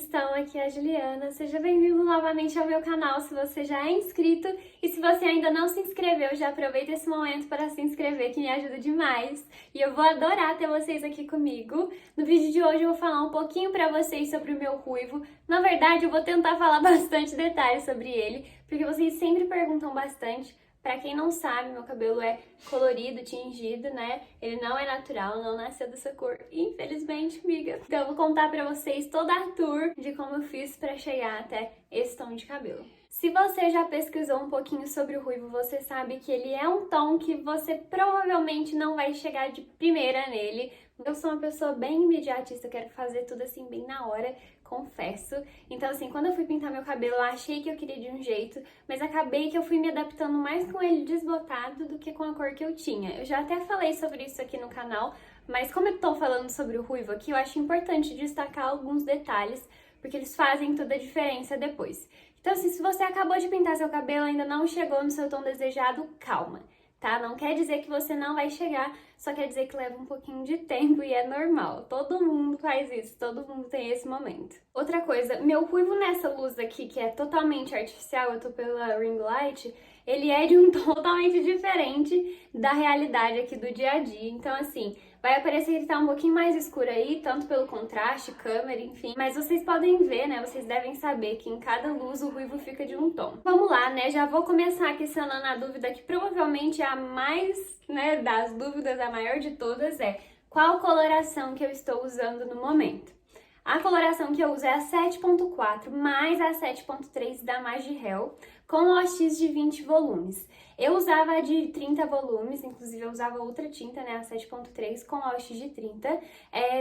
estão? Aqui é a Juliana. Seja bem-vindo novamente ao meu canal se você já é inscrito e se você ainda não se inscreveu, já aproveita esse momento para se inscrever que me ajuda demais. E eu vou adorar ter vocês aqui comigo. No vídeo de hoje eu vou falar um pouquinho para vocês sobre o meu ruivo. Na verdade, eu vou tentar falar bastante detalhes sobre ele, porque vocês sempre perguntam bastante. Pra quem não sabe, meu cabelo é colorido, tingido, né? Ele não é natural, não nasceu dessa cor, infelizmente, amiga. Então eu vou contar pra vocês toda a tour de como eu fiz pra chegar até esse tom de cabelo. Se você já pesquisou um pouquinho sobre o ruivo, você sabe que ele é um tom que você provavelmente não vai chegar de primeira nele. Eu sou uma pessoa bem imediatista, eu quero fazer tudo assim bem na hora, confesso. Então assim, quando eu fui pintar meu cabelo, eu achei que eu queria de um jeito, mas acabei que eu fui me adaptando mais com ele desbotado do que com a cor que eu tinha. Eu já até falei sobre isso aqui no canal, mas como eu tô falando sobre o ruivo aqui, eu acho importante destacar alguns detalhes, porque eles fazem toda a diferença depois. Então assim, se você acabou de pintar seu cabelo e ainda não chegou no seu tom desejado, calma. Tá? Não quer dizer que você não vai chegar, só quer dizer que leva um pouquinho de tempo e é normal. Todo mundo faz isso, todo mundo tem esse momento. Outra coisa, meu ruivo nessa luz aqui, que é totalmente artificial, eu tô pela ring light, ele é de um tom totalmente diferente da realidade aqui do dia a dia. Então assim, vai aparecer que ele tá um pouquinho mais escuro aí, tanto pelo contraste, câmera, enfim. Mas vocês podem ver, né, vocês devem saber que em cada luz o ruivo fica de um tom. Vamos lá, né, já vou começar aqui sanando a dúvida que provavelmente é a mais, né, das dúvidas, a maior de todas é qual coloração que eu estou usando no momento. A coloração que eu uso é a 7.4 mais a 7.3 da Magihel com o OX de 20 volumes. Eu usava a de 30 volumes, inclusive eu usava outra tinta, né, a 7.3 com OX de 30,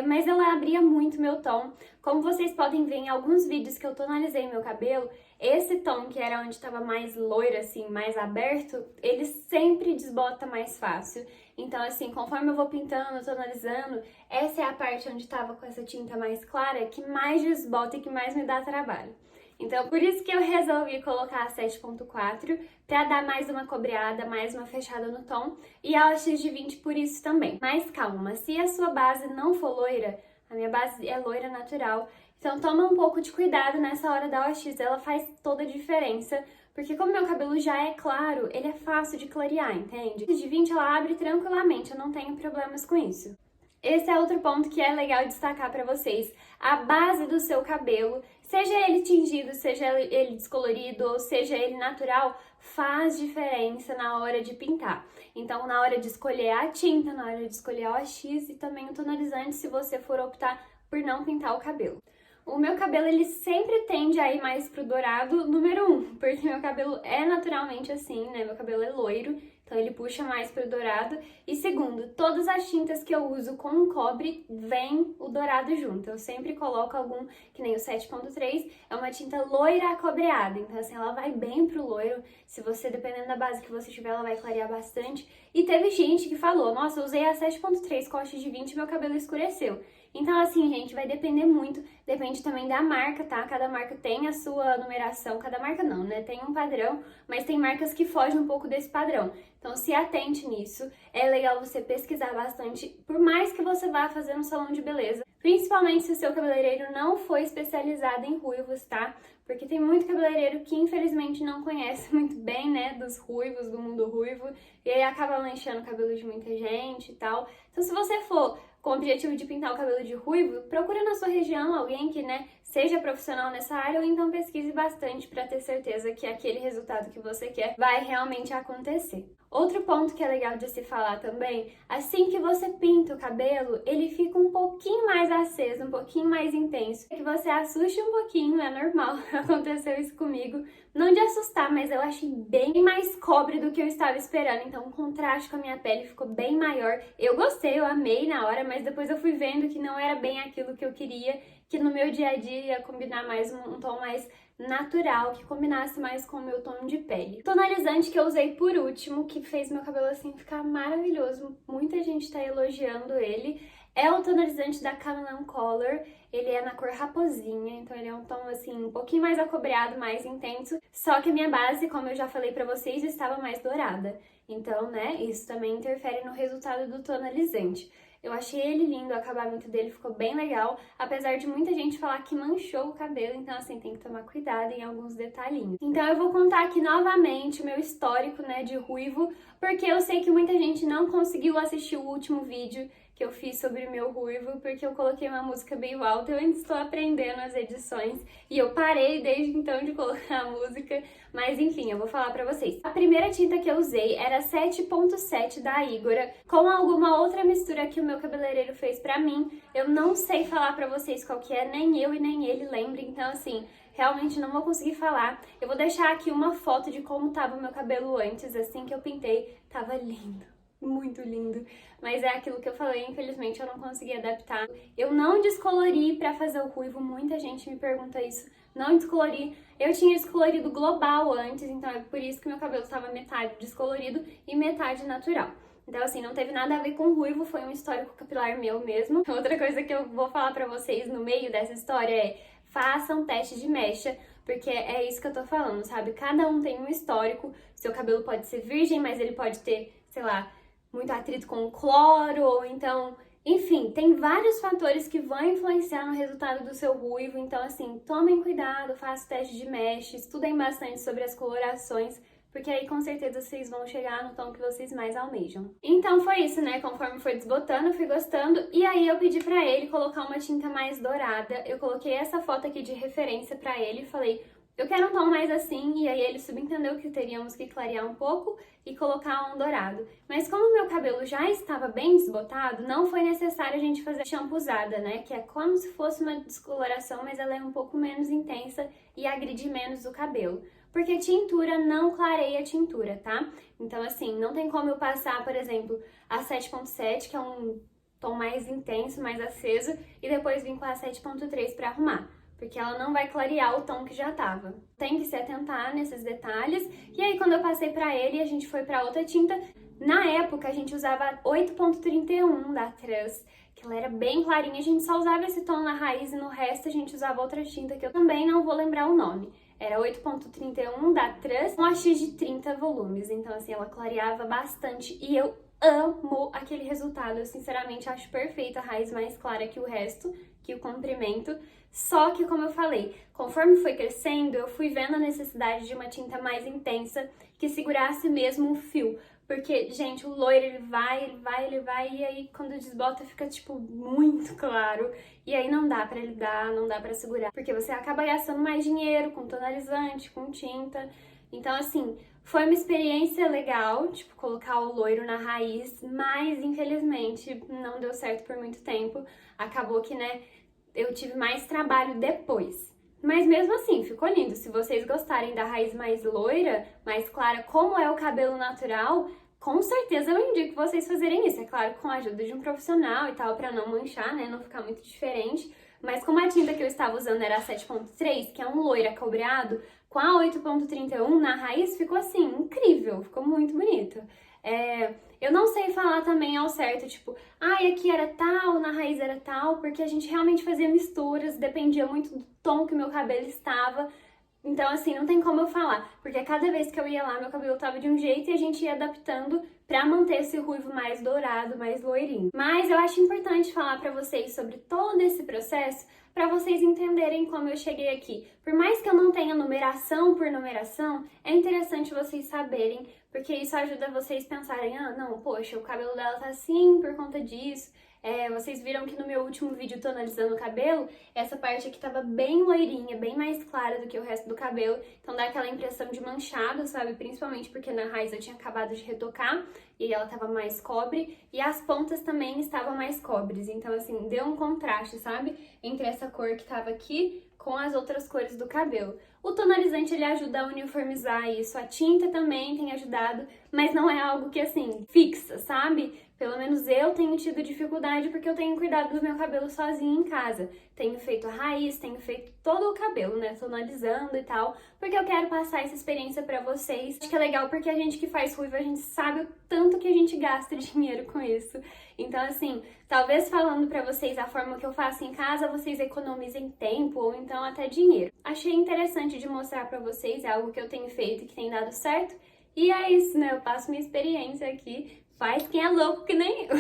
mas ela abria muito meu tom. Como vocês podem ver em alguns vídeos que eu tonalizei meu cabelo, esse tom que era onde estava mais loiro, assim, mais aberto, ele sempre desbota mais fácil. Então, assim, conforme eu vou pintando, tonalizando, essa é a parte onde estava com essa tinta mais clara que mais desbota e que mais me dá trabalho. Então, por isso que eu resolvi colocar a 7.4 para dar mais uma cobreada, mais uma fechada no tom, e a OX de 20 por isso também. Mas calma, se a sua base não for loira, a minha base é loira natural, então toma um pouco de cuidado nessa hora da OX, ela faz toda a diferença, porque como meu cabelo já é claro, ele é fácil de clarear, entende? A OX de 20 ela abre tranquilamente, eu não tenho problemas com isso. Esse é outro ponto que é legal destacar para vocês. A base do seu cabelo, seja ele tingido, seja ele descolorido ou seja ele natural, faz diferença na hora de pintar. Então, na hora de escolher a tinta, na hora de escolher a OX e também o tonalizante, se você for optar por não pintar o cabelo. O meu cabelo, ele sempre tende a ir mais pro dourado, número 1, porque meu cabelo é naturalmente assim, né? Meu cabelo é loiro, então ele puxa mais pro dourado. E segundo, todas as tintas que eu uso com o cobre, vem o dourado junto. Eu sempre coloco algum, que nem o 7.3, é uma tinta loira acobreada. Então assim, ela vai bem pro loiro. Se você, dependendo da base que você tiver, ela vai clarear bastante. E teve gente que falou, nossa, eu usei a 7.3 com OX de 20 e meu cabelo escureceu. Então, assim, gente, vai depender muito, depende também da marca, tá? Cada marca tem a sua numeração, cada marca não, né? Tem um padrão, mas tem marcas que fogem um pouco desse padrão. Então, se atente nisso, é legal você pesquisar bastante, por mais que você vá fazer um salão de beleza, principalmente se o seu cabeleireiro não foi especializado em ruivos, tá? Porque tem muito cabeleireiro que infelizmente não conhece muito bem, né, dos ruivos, do mundo ruivo, e aí acaba manchando o cabelo de muita gente e tal. Então, se você for com o objetivo de pintar o cabelo de ruivo, procure na sua região alguém que, né, seja profissional nessa área ou então pesquise bastante para ter certeza que aquele resultado que você quer vai realmente acontecer. Outro ponto que é legal de se falar também, assim que você pinta o cabelo, ele fica um pouquinho mais aceso, um pouquinho mais intenso, que você assuste um pouquinho, é normal, aconteceu isso comigo, não de assustar, mas eu achei bem mais cobre do que eu estava esperando, então o contraste com a minha pele ficou bem maior. Eu gostei, eu amei na hora, mas depois eu fui vendo que não era bem aquilo que eu queria, que no meu dia a dia ia combinar mais um tom mais natural, que combinasse mais com o meu tom de pele. Tonalizante que eu usei por último, que fez meu cabelo assim ficar maravilhoso, muita gente tá elogiando ele, é o tonalizante da Chameleon Color, ele é na cor raposinha, então ele é um tom assim um pouquinho mais acobreado, mais intenso, só que a minha base, como eu já falei pra vocês, estava mais dourada. Então, né, isso também interfere no resultado do tonalizante. Eu achei ele lindo, o acabamento dele ficou bem legal, apesar de muita gente falar que manchou o cabelo, então assim, tem que tomar cuidado em alguns detalhinhos. Então eu vou contar aqui novamente o meu histórico, né, de ruivo, porque eu sei que muita gente não conseguiu assistir o último vídeo que eu fiz sobre o meu ruivo, porque eu coloquei uma música bem alta, eu ainda estou aprendendo as edições, e eu parei desde então de colocar a música, mas enfim, eu vou falar pra vocês. A primeira tinta que eu usei era 7.7 da Igora, com alguma outra mistura que o meu cabeleireiro fez pra mim, eu não sei falar pra vocês qual que é, nem eu e nem ele lembram, então assim, realmente não vou conseguir falar. Eu vou deixar aqui uma foto de como tava o meu cabelo antes, assim que eu pintei, tava lindo. Muito lindo, mas é aquilo que eu falei, infelizmente eu não consegui adaptar. Eu não descolori pra fazer o ruivo, muita gente me pergunta isso, não descolori. Eu tinha descolorido global antes, então é por isso que meu cabelo estava metade descolorido e metade natural. Então assim, não teve nada a ver com ruivo, foi um histórico capilar meu mesmo. Outra coisa que eu vou falar pra vocês no meio dessa história é: façam teste de mecha, porque é isso que eu tô falando, sabe? Cada um tem um histórico, seu cabelo pode ser virgem, mas ele pode ter, sei lá, muito atrito com cloro, ou então, enfim, tem vários fatores que vão influenciar no resultado do seu ruivo, então assim, tomem cuidado, façam teste de mesh, estudem bastante sobre as colorações, porque aí com certeza vocês vão chegar no tom que vocês mais almejam. Então foi isso, né? Conforme foi desbotando, eu fui gostando, e aí eu pedi pra ele colocar uma tinta mais dourada. Eu coloquei essa foto aqui de referência pra ele e falei: eu quero um tom mais assim, e aí ele subentendeu que teríamos que clarear um pouco e colocar um dourado. Mas como meu cabelo já estava bem desbotado, não foi necessário a gente fazer champusada, né? Que é como se fosse uma descoloração, mas ela é um pouco menos intensa e agride menos o cabelo. Porque tintura não clareia a tintura, tá? Então assim, não tem como eu passar, por exemplo, a 7.7, que é um tom mais intenso, mais aceso, e depois vir com a 7.3 para arrumar, porque ela não vai clarear o tom que já tava. Tem que se atentar nesses detalhes. E aí quando eu passei pra ele, a gente foi pra outra tinta. Na época a gente usava 8.31 da Trans, que ela era bem clarinha, a gente só usava esse tom na raiz e no resto a gente usava outra tinta que eu também não vou lembrar o nome. Era 8.31 da Trans com a X de 30 volumes, então assim, ela clareava bastante e eu amo aquele resultado. Eu sinceramente acho perfeita, a raiz mais clara que o resto, que o comprimento. Só que, como eu falei, conforme foi crescendo, eu fui vendo a necessidade de uma tinta mais intensa, que segurasse mesmo o fio. Porque, gente, o loiro, ele vai, e aí quando desbota fica, tipo, muito claro. E aí não dá pra lidar, não dá pra segurar. Porque você acaba gastando mais dinheiro com tonalizante, com tinta. Então, assim, foi uma experiência legal, tipo, colocar o loiro na raiz, mas, infelizmente, não deu certo por muito tempo. Acabou que, né, eu tive mais trabalho depois. Mas mesmo assim, ficou lindo. Se vocês gostarem da raiz mais loira, mais clara, como é o cabelo natural, com certeza eu indico vocês fazerem isso. É claro, com a ajuda de um profissional e tal, pra não manchar, né, não ficar muito diferente. Mas como a tinta que eu estava usando era a 7.3, que é um loiro acobreado, com a 8.31 na raiz ficou assim, incrível, ficou muito bonito. Eu não sei falar também ao certo, tipo, aqui era tal, na raiz era tal, porque a gente realmente fazia misturas, dependia muito do tom que o meu cabelo estava. Então, assim, não tem como eu falar, porque cada vez que eu ia lá, meu cabelo tava de um jeito e a gente ia adaptando pra manter esse ruivo mais dourado, mais loirinho. Mas eu acho importante falar pra vocês sobre todo esse processo, pra vocês entenderem como eu cheguei aqui. Por mais que eu não tenha numeração por numeração, é interessante vocês saberem, porque isso ajuda vocês pensarem: não, poxa, o cabelo dela tá assim por conta disso. Vocês viram que no meu último vídeo tonalizando o cabelo, essa parte aqui tava bem loirinha, bem mais clara do que o resto do cabelo, então dá aquela impressão de manchado, sabe? Principalmente porque na raiz eu tinha acabado de retocar e ela tava mais cobre, e as pontas também estavam mais cobres, então assim, deu um contraste, sabe? Entre essa cor que tava aqui com as outras cores do cabelo. O tonalizante, ele ajuda a uniformizar isso, a tinta também tem ajudado, mas não é algo que, assim, fixa, sabe? Pelo menos eu tenho tido dificuldade porque eu tenho cuidado do meu cabelo sozinha em casa. Tenho feito a raiz, tenho feito todo o cabelo, né, tonalizando e tal, porque eu quero passar essa experiência pra vocês. Acho que é legal porque a gente que faz ruivo, a gente sabe o tanto que a gente gasta dinheiro com isso. Então, assim, talvez falando pra vocês a forma que eu faço em casa, vocês economizem tempo ou então até dinheiro. Achei interessante de mostrar pra vocês, é algo que eu tenho feito e que tem dado certo. E é isso, né? Eu passo minha experiência aqui. Faz quem é louco que nem eu.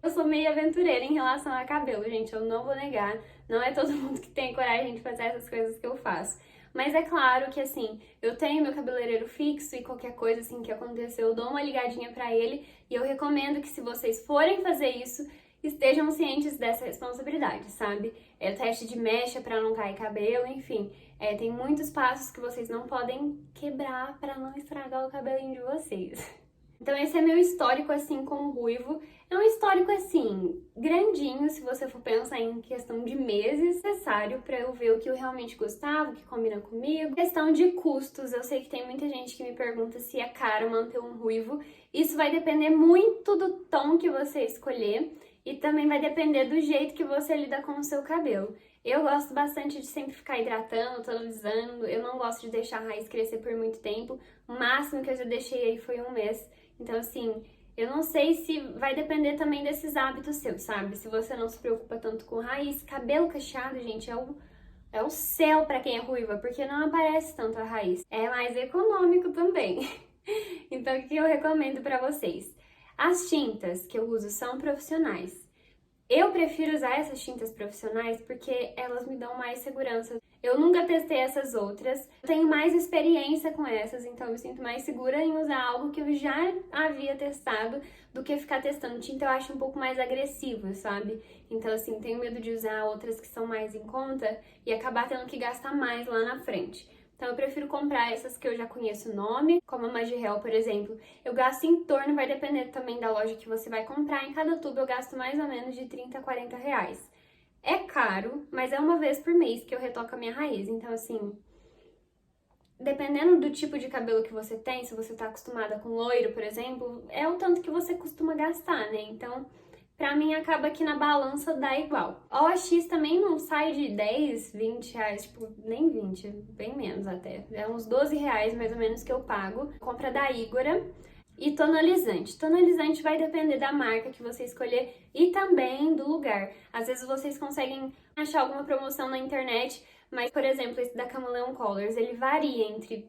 Eu sou meio aventureira em relação a cabelo, gente, eu não vou negar. Não é todo mundo que tem coragem de fazer essas coisas que eu faço. Mas é claro que, assim, eu tenho meu cabeleireiro fixo e qualquer coisa, assim, que acontecer, eu dou uma ligadinha pra ele. E eu recomendo que, se vocês forem fazer isso, estejam cientes dessa responsabilidade, sabe? É teste de mecha pra não cair cabelo, enfim. Tem muitos passos que vocês não podem quebrar pra não estragar o cabelinho de vocês. Então esse é meu histórico, assim, com o ruivo. É um histórico, assim, grandinho, se você for pensar em questão de meses, necessário pra eu ver o que eu realmente gostava, o que combina comigo. Questão de custos, eu sei que tem muita gente que me pergunta se é caro manter um ruivo. Isso vai depender muito do tom que você escolher e também vai depender do jeito que você lida com o seu cabelo. Eu gosto bastante de sempre ficar hidratando, tonalizando, eu não gosto de deixar a raiz crescer por muito tempo. O máximo que eu já deixei aí foi 1 mês. Então, assim, eu não sei se vai depender também desses hábitos seus, sabe? Se você não se preocupa tanto com raiz, cabelo cacheado, gente, é o céu pra quem é ruiva, porque não aparece tanto a raiz. É mais econômico também. Então, o que eu recomendo pra vocês? As tintas que eu uso são profissionais. Eu prefiro usar essas tintas profissionais porque elas me dão mais segurança. Eu nunca testei essas outras, eu tenho mais experiência com essas, então eu me sinto mais segura em usar algo que eu já havia testado do que ficar testando tinta. Eu acho um pouco mais agressivo, sabe? Então, assim, tenho medo de usar outras que são mais em conta e acabar tendo que gastar mais lá na frente. Então eu prefiro comprar essas que eu já conheço o nome, como a Magirel, por exemplo. Eu gasto em torno, vai depender também da loja que você vai comprar. Em cada tubo eu gasto mais ou menos de 30 a 40 reais. É caro, mas é uma vez por mês que eu retoco a minha raiz. Então, assim, dependendo do tipo de cabelo que você tem, se você tá acostumada com loiro, por exemplo, é o tanto que você costuma gastar, né? Então, pra mim, acaba que na balança dá igual. O OX também não sai de 10, 20 reais, tipo, nem 20, bem menos até. É uns 12 reais mais ou menos que eu pago. Compra da Igora. E tonalizante. Tonalizante vai depender da marca que você escolher e também do lugar. Às vezes vocês conseguem achar alguma promoção na internet, mas, por exemplo, esse da Camaleon Colors, ele varia entre,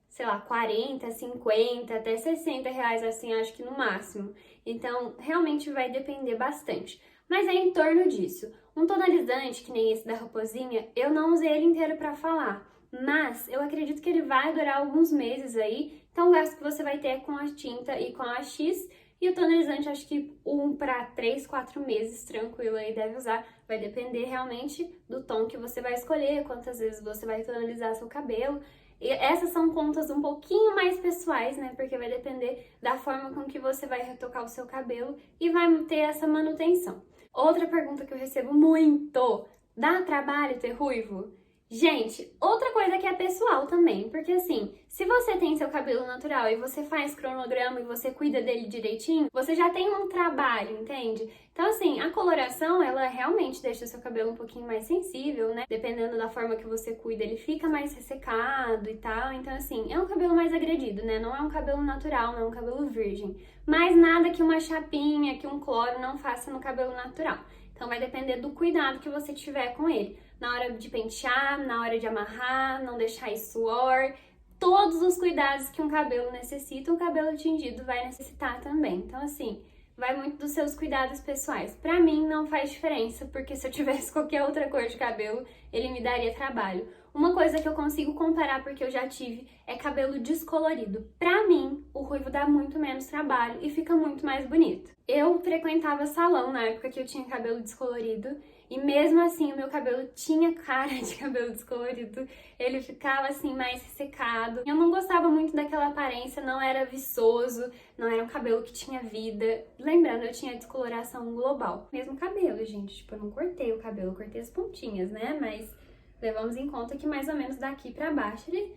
sei lá, 40, 50, até 60 reais, assim, acho que no máximo. Então, realmente vai depender bastante. Mas é em torno disso. Um tonalizante, que nem esse da Raposinha, eu não usei ele inteiro pra falar. Mas eu acredito que ele vai durar alguns meses aí. Então o gasto que você vai ter é com a tinta e com a X. E o tonalizante, acho que 1 para 3, 4 meses, tranquilo aí, deve usar. Vai depender realmente do tom que você vai escolher, quantas vezes você vai tonalizar seu cabelo. E essas são contas um pouquinho mais pessoais, né? Porque vai depender da forma com que você vai retocar o seu cabelo e vai ter essa manutenção. Outra pergunta que eu recebo muito: dá trabalho ter ruivo? Gente, outra coisa que é pessoal também, porque assim, se você tem seu cabelo natural e você faz cronograma e você cuida dele direitinho, você já tem um trabalho, entende? Então assim, a coloração, ela realmente deixa o seu cabelo um pouquinho mais sensível, né? Dependendo da forma que você cuida, ele fica mais ressecado e tal. Então assim, é um cabelo mais agredido, né? Não é um cabelo natural, não é um cabelo virgem. Mas nada que uma chapinha, que um cloro não faça no cabelo natural. Então vai depender do cuidado que você tiver com ele. Na hora de pentear, na hora de amarrar, não deixar ir suor. Todos os cuidados que um cabelo necessita, o cabelo tingido vai necessitar também. Então, assim, vai muito dos seus cuidados pessoais. Pra mim, não faz diferença, porque se eu tivesse qualquer outra cor de cabelo, ele me daria trabalho. Uma coisa que eu consigo comparar, porque eu já tive, é cabelo descolorido. Pra mim, o ruivo dá muito menos trabalho e fica muito mais bonito. Eu frequentava salão na época que eu tinha cabelo descolorido, e mesmo assim o meu cabelo tinha cara de cabelo descolorido, ele ficava assim mais ressecado. Eu não gostava muito daquela aparência, não era viçoso, não era um cabelo que tinha vida. Lembrando, eu tinha descoloração global. Mesmo cabelo, gente, tipo, eu não cortei o cabelo, eu cortei as pontinhas, né? Mas levamos em conta que mais ou menos daqui pra baixo ele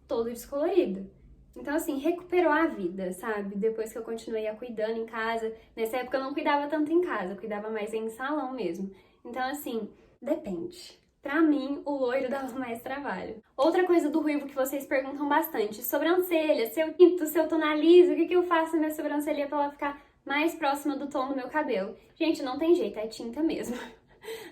todo descolorido. Então, assim, recuperou a vida, sabe? Depois que eu continuei a cuidando em casa. Nessa época eu não cuidava tanto em casa, eu cuidava mais em salão mesmo. Então, assim, depende. Pra mim, o loiro dava mais trabalho. Outra coisa do ruivo que vocês perguntam bastante: sobrancelha, se eu pinto, se eu tonalizo, o que eu faço na minha sobrancelha pra ela ficar mais próxima do tom do meu cabelo? Gente, não tem jeito, é tinta mesmo.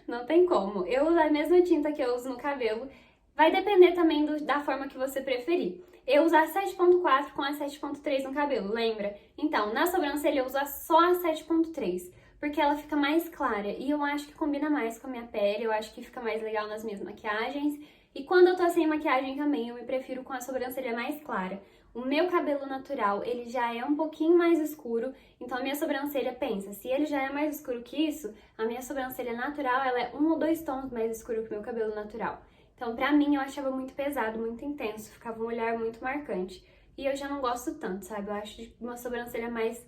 Não tem como. Eu uso a mesma tinta que eu uso no cabelo. Vai depender também da forma que você preferir. Eu uso a 7.4 com a 7.3 no cabelo, lembra? Então, na sobrancelha eu uso só a 7.3. porque ela fica mais clara e eu acho que combina mais com a minha pele, eu acho que fica mais legal nas minhas maquiagens. E quando eu tô sem maquiagem também, eu me prefiro com a sobrancelha mais clara. O meu cabelo natural, ele já é um pouquinho mais escuro, então a minha sobrancelha, pensa, se ele já é mais escuro que isso, a minha sobrancelha natural, ela é 1 ou 2 tons mais escuro que o meu cabelo natural. Então, pra mim, eu achava muito pesado, muito intenso, ficava um olhar muito marcante. E eu já não gosto tanto, sabe? Eu acho uma sobrancelha mais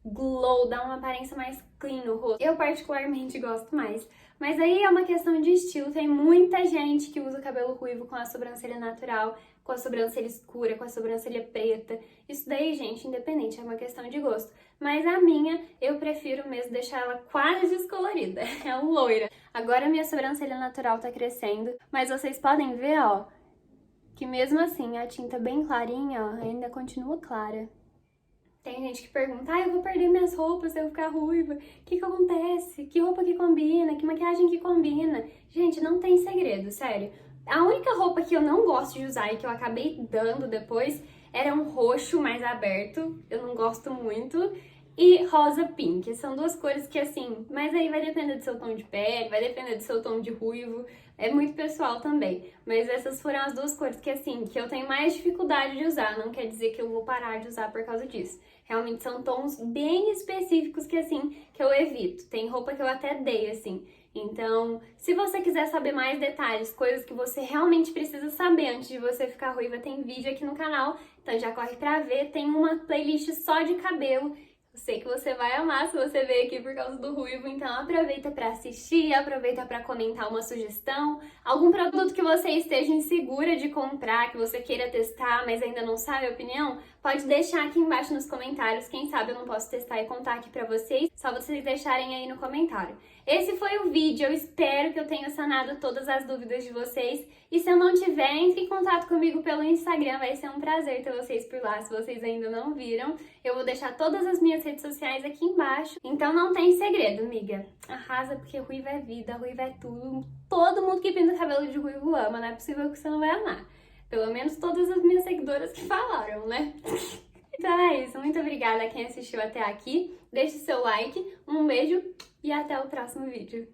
glow, dá uma aparência mais clean no rosto. Eu particularmente gosto mais. Mas aí é uma questão de estilo. Tem muita gente que usa cabelo ruivo com a sobrancelha natural, com a sobrancelha escura, com a sobrancelha preta. Isso daí, gente, independente, é uma questão de gosto. Mas a minha, eu prefiro mesmo deixar ela quase descolorida. É um loira. Agora a minha sobrancelha natural tá crescendo, mas vocês podem ver, ó, que mesmo assim a tinta bem clarinha, ó, ainda continua clara. Tem gente que pergunta, eu vou perder minhas roupas se eu ficar ruiva. O que acontece? Que roupa que combina? Que maquiagem que combina? Gente, não tem segredo, sério. A única roupa que eu não gosto de usar e que eu acabei dando depois era um roxo mais aberto. Eu não gosto muito. E rosa pink. São duas cores que, assim, mas aí vai depender do seu tom de pele, vai depender do seu tom de ruivo. É muito pessoal também. Mas essas foram as duas cores que, assim, que eu tenho mais dificuldade de usar. Não quer dizer que eu vou parar de usar por causa disso. Realmente são tons bem específicos que, assim, que eu evito. Tem roupa que eu até dei, assim. Então, se você quiser saber mais detalhes, coisas que você realmente precisa saber antes de você ficar ruiva, tem vídeo aqui no canal. Então já corre pra ver. Tem uma playlist só de cabelo. Eu sei que você vai amar se você veio aqui por causa do ruivo, então aproveita para assistir, aproveita para comentar uma sugestão, algum produto que você esteja insegura de comprar, que você queira testar, mas ainda não sabe a opinião, pode deixar aqui embaixo nos comentários, quem sabe eu não posso testar e contar aqui pra vocês, só vocês deixarem aí no comentário. Esse foi o vídeo, eu espero que eu tenha sanado todas as dúvidas de vocês, e se eu não tiver, entre em contato comigo pelo Instagram, vai ser um prazer ter vocês por lá, se vocês ainda não viram. Eu vou deixar todas as minhas redes sociais aqui embaixo, então não tem segredo, amiga. Arrasa, porque ruiva é vida, ruiva é tudo. Todo mundo que pinta o cabelo de ruivo ama, não é possível que você não vai amar. Pelo menos todas as minhas seguidoras que falaram, né? Então é isso, muito obrigada a quem assistiu até aqui. Deixe seu like, um beijo e até o próximo vídeo.